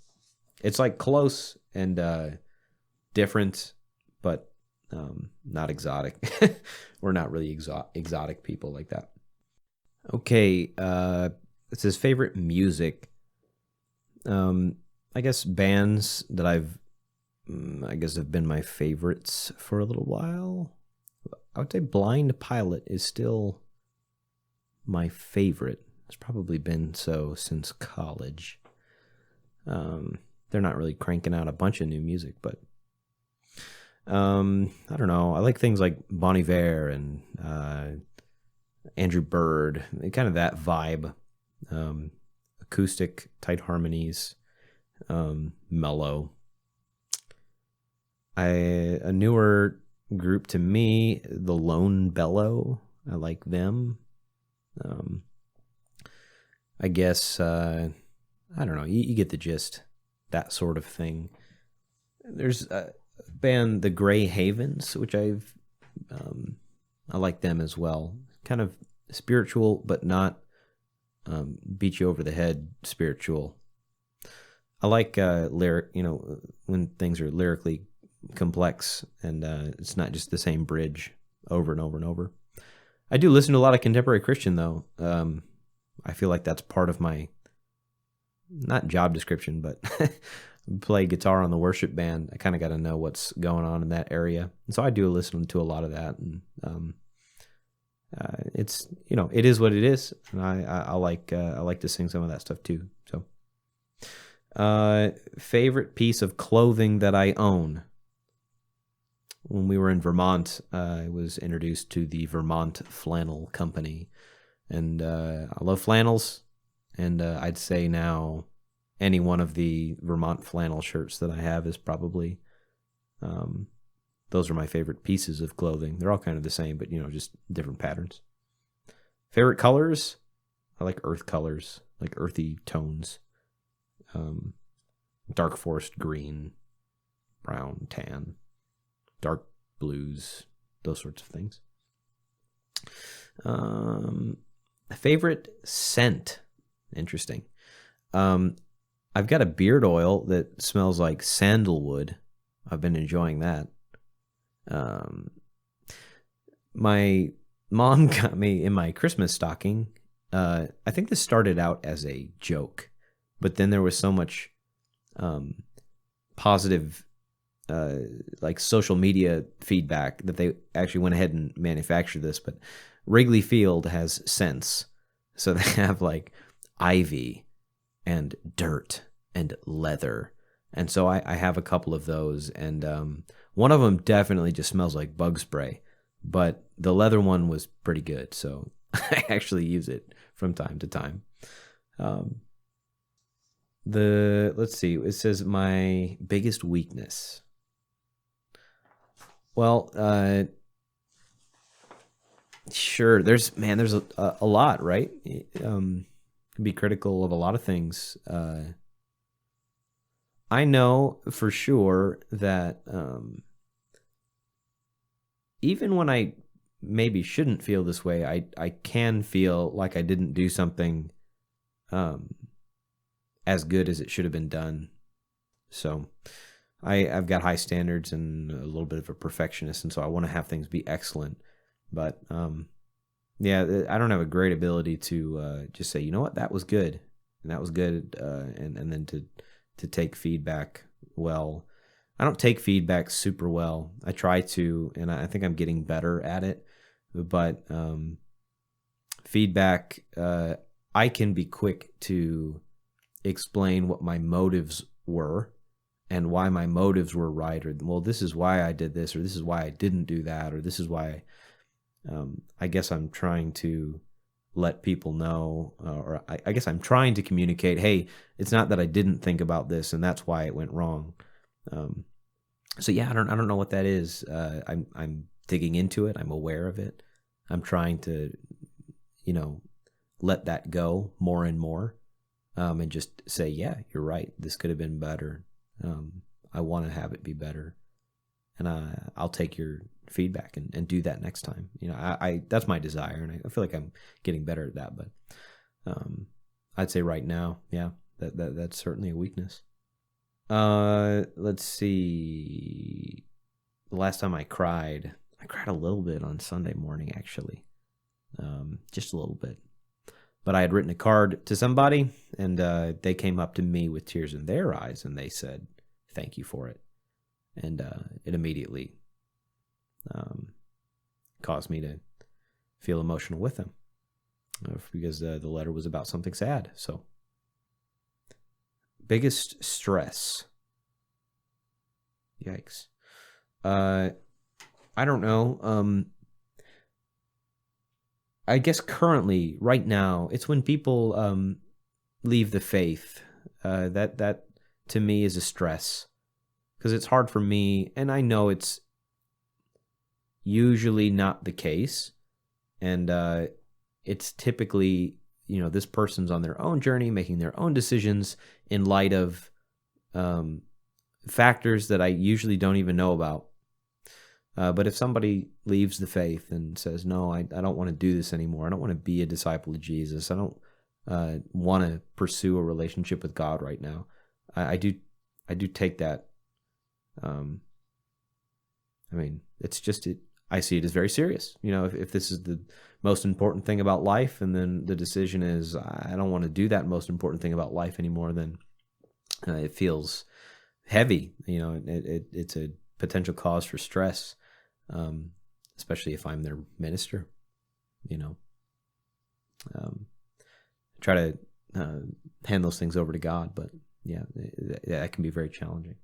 it's like close and different, but not exotic. We're not really exotic people like that. Okay, it says favorite music. I guess bands that have been my favorites for a little while. I would say Blind Pilot is still my favorite. It's probably been so since college. They're not really cranking out a bunch of new music, but I don't know. I like things like Bon Iver and Andrew Bird, kind of that vibe. Acoustic, tight harmonies, mellow. A newer group to me, The Lone Bellow. I like them. I guess I don't know. You get the gist. That sort of thing. There's a band, The Grey Havens, which I like them as well. Kind of spiritual, but not beat you over the head spiritual. I like lyric, when things are lyrically complex and it's not just the same bridge over and over and over. I do listen to a lot of contemporary Christian, though. I feel like that's part of my, not job description, but play guitar on the worship band. I kind of got to know what's going on in that area. And so I do listen to a lot of that. And it's, it is what it is. And I like to sing some of that stuff too. So favorite piece of clothing that I own. When we were in Vermont, I was introduced to the Vermont Flannel Company. And I love flannels. And I'd say now any one of the Vermont flannel shirts that I have is probably those are my favorite pieces of clothing. They're all kind of the same, but, just different patterns. Favorite colors? I like earth colors, like earthy tones. Dark forest green, brown, tan, dark blues, those sorts of things. Favorite scent? Interesting. I've got a beard oil that smells like sandalwood. I've been enjoying that. My mom got me in my Christmas stocking. I think this started out as a joke, but then there was so much positive like social media feedback that they actually went ahead and manufactured this. But Wrigley Field has scents, so they have like ivy and dirt and leather, and so I have a couple of those, and one of them definitely just smells like bug spray, but the leather one was pretty good, so I actually use it from time to time. Let's see, it says my biggest weakness. Well, sure, there's a lot, right? Can be critical of a lot of things. I know for sure that even when I maybe shouldn't feel this way, I can feel like I didn't do something as good as it should have been done. So I've got high standards and a little bit of a perfectionist, and so I want to have things be excellent. But yeah, I don't have a great ability to just say, you know what, that was good, and that was good, and then to take feedback well. I don't take feedback super well. I try to, and I think I'm getting better at it. But feedback, I can be quick to explain what my motives were and why my motives were right, or, well, this is why I did this, or this is why I didn't do that, or this is why I guess I'm trying to let people know, or I guess I'm trying to communicate, hey, it's not that I didn't think about this and that's why it went wrong. So yeah, I don't know what that is. I'm digging into it. I'm aware of it. I'm trying to, let that go more and more, and just say, yeah, you're right. This could have been better. I want to have it be better, and I'll take your feedback and do that next time. I that's my desire, and I feel like I'm getting better at that. But I'd say right now, yeah, that's certainly a weakness. Let's see. The last time I cried a little bit on Sunday morning, actually, just a little bit. But I had written a card to somebody, and they came up to me with tears in their eyes, and they said, "Thank you for it." And it immediately caused me to feel emotional with them, because the letter was about something sad. So, biggest stress. Yikes. I don't know. I guess currently, right now, it's when people leave the faith. That to me is a stress, because it's hard for me, and I know it's usually not the case, and it's typically, this person's on their own journey, making their own decisions in light of factors that I usually don't even know about. But if somebody leaves the faith and says, no, I don't want to do this anymore, I don't want to be a disciple of Jesus, I don't want to pursue a relationship with God right now, I do take that. It's just, I see it as very serious. If this is the most important thing about life, and then the decision is, I don't want to do that most important thing about life anymore, then it feels heavy. It's a potential cause for stress, especially if I'm their minister. Try to hand those things over to God, but yeah, that can be very challenging.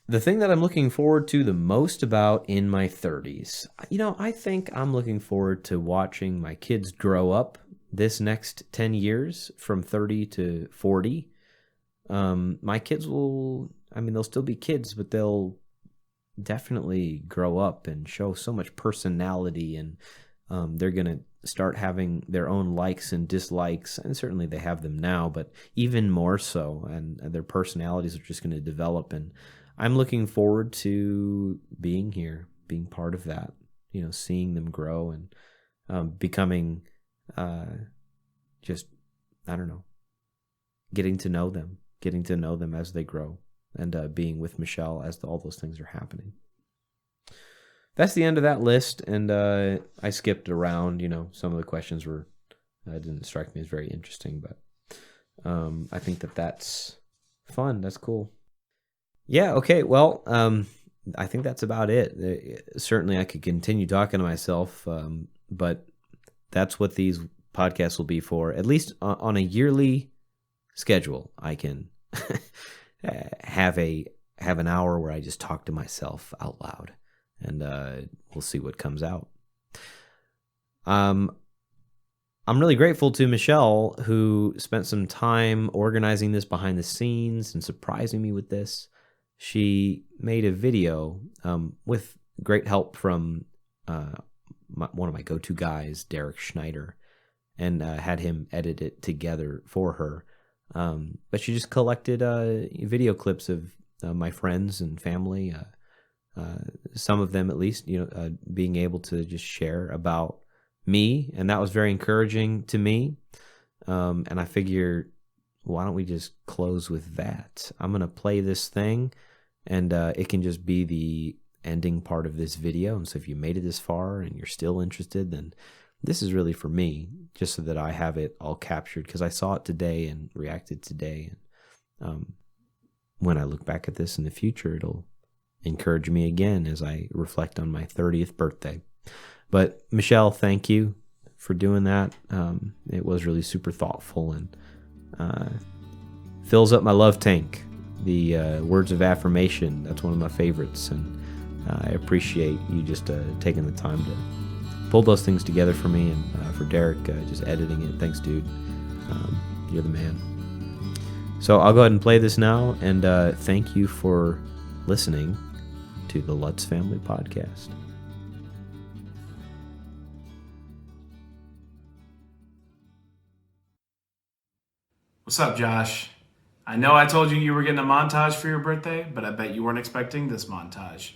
The thing that I'm looking forward to the most about in my 30s, I think I'm looking forward to watching my kids grow up this next 10 years from 30 to 40. My kids will, they'll still be kids, but they'll definitely grow up and show so much personality, and they're going to start having their own likes and dislikes, and certainly they have them now, but even more so, and their personalities are just going to develop. And I'm looking forward to being here, being part of that, seeing them grow and becoming just, I don't know, getting to know them as they grow, and being with Michelle as all those things are happening. That's the end of that list, and I skipped around. Some of the questions didn't strike me as very interesting, but I think that's fun. That's cool. Yeah, okay, well, I think that's about it. Certainly I could continue talking to myself, but that's what these podcasts will be for. At least on a yearly schedule, I can have an hour where I just talk to myself out loud, and we'll see what comes out. I'm really grateful to Michelle, who spent some time organizing this behind the scenes and surprising me with this. She made a video with great help from one of my go-to guys, Derek Schneider, and had him edit it together for her. But she just collected video clips of my friends and family, some of them at least, being able to just share about me, and that was very encouraging to me. And I figure, why don't we just close with that? I'm going to play this thing, and it can just be the ending part of this video. And so if you made it this far and you're still interested, then this is really for me, just so that I have it all captured, because I saw it today and reacted today. And when I look back at this in the future, it'll encourage me again as I reflect on my 30th birthday. But Michelle, thank you for doing that. It was really super thoughtful, and fills up my love tank. The words of affirmation, that's one of my favorites, and I appreciate you just taking the time to pull those things together for me, and for Derek just editing it. Thanks, dude. You're the man. So I'll go ahead and play this now, and thank you for listening to the Lutz Family Podcast. What's up, Josh? I know I told you you were getting a montage for your birthday, but I bet you weren't expecting this montage.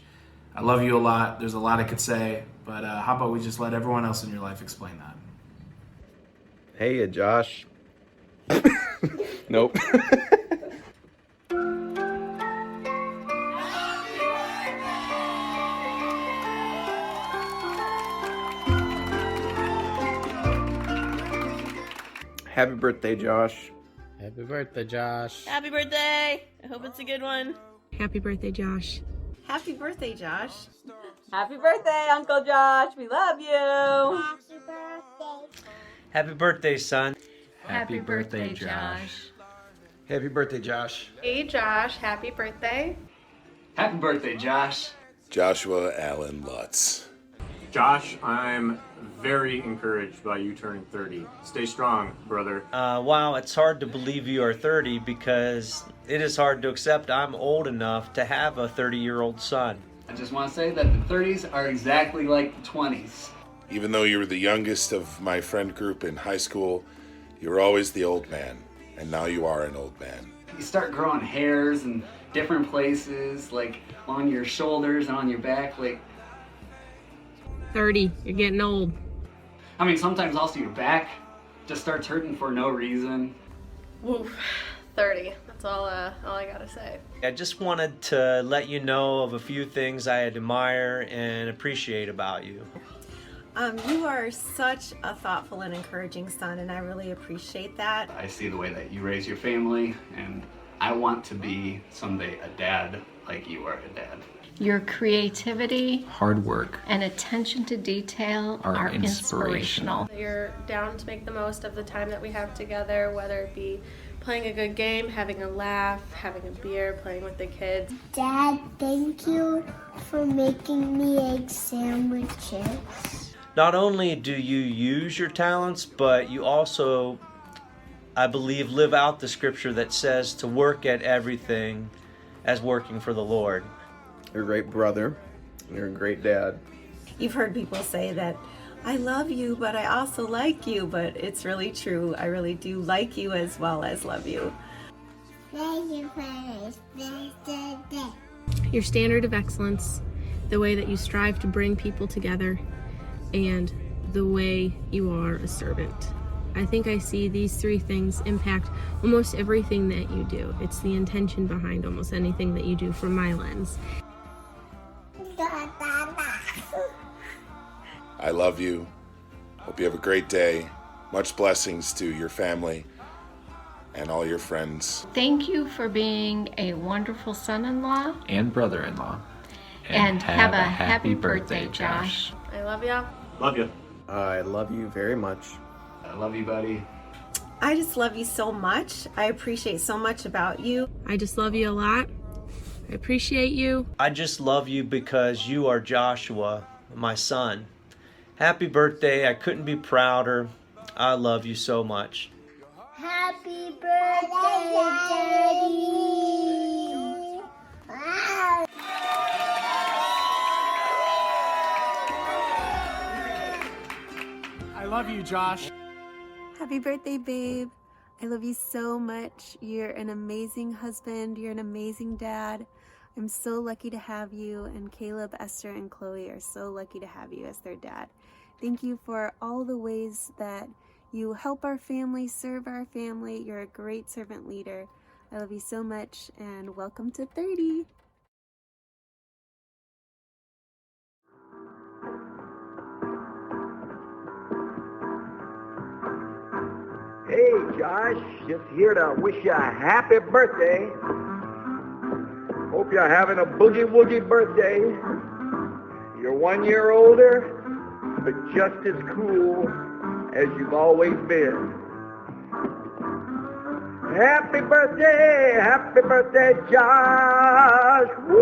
I love you a lot. There's a lot I could say, but how about we just let everyone else in your life explain that? Hey, Josh. Nope. Happy birthday, Josh. Happy birthday, Josh. Happy birthday! I hope it's a good one. Happy birthday, Josh. Happy birthday, Josh. Happy birthday, Uncle Josh. We love you. Happy birthday. Happy birthday, son. Happy birthday, Josh. Happy birthday, Josh. Hey, Josh. Happy birthday. Happy birthday, Josh. Joshua Allen Lutz. Josh, I'm very encouraged by you turning 30. Stay strong, brother. Wow, it's hard to believe you are 30, because it is hard to accept I'm old enough to have a 30-year-old son. I just want to say that the 30s are exactly like the 20s. Even though you were the youngest of my friend group in high school, you were always the old man, and now you are an old man. You start growing hairs in different places, like on your shoulders and on your back, like 30. You're getting old. I mean, sometimes also your back just starts hurting for no reason. Woof. 30. That's all I gotta say. I just wanted to let you know of a few things I admire and appreciate about you. You are such a thoughtful and encouraging son, and I really appreciate that. I see the way that you raise your family, and I want to be someday a dad like you are a dad. Your creativity, hard work, and attention to detail are inspirational. You're down to make the most of the time that we have together, whether it be playing a good game, having a laugh, having a beer, playing with the kids. Dad, thank you for making me egg sandwiches. Not only do you use your talents, but you also, I believe, live out the scripture that says to work at everything as working for the Lord. You're a great brother. You're a great dad. You've heard people say that I love you, but I also like you, but it's really true. I really do like you as well as love you. Thank you for this birthday. Your standard of excellence, the way that you strive to bring people together, and the way you are a servant. I think I see these three things impact almost everything that you do. It's the intention behind almost anything that you do from my lens. I love you. Hope you have a great day. Much blessings to your family and all your friends. Thank you for being a wonderful son-in-law And brother-in-law. and have a happy birthday, Josh. I love y'all. Love you. I love you very much. I love you, buddy. I just love you so much. I appreciate so much about you. I just love you a lot. I appreciate you. I just love you because you are Joshua, my son. Happy birthday. I couldn't be prouder. I love you so much. Happy birthday, Daddy! Wow. I love you, Josh. Happy birthday, babe. I love you so much. You're an amazing husband. You're an amazing dad. I'm so lucky to have you, and Caleb, Esther, and Chloe are so lucky to have you as their dad. Thank you for all the ways that you help our family, serve our family. You're a great servant leader. I love you so much, and welcome to 30. Hey, Josh, just here to wish you a happy birthday. Hope you're having a boogie-woogie birthday. You're 1 year older, but just as cool as you've always been. Happy birthday, Josh. Woo!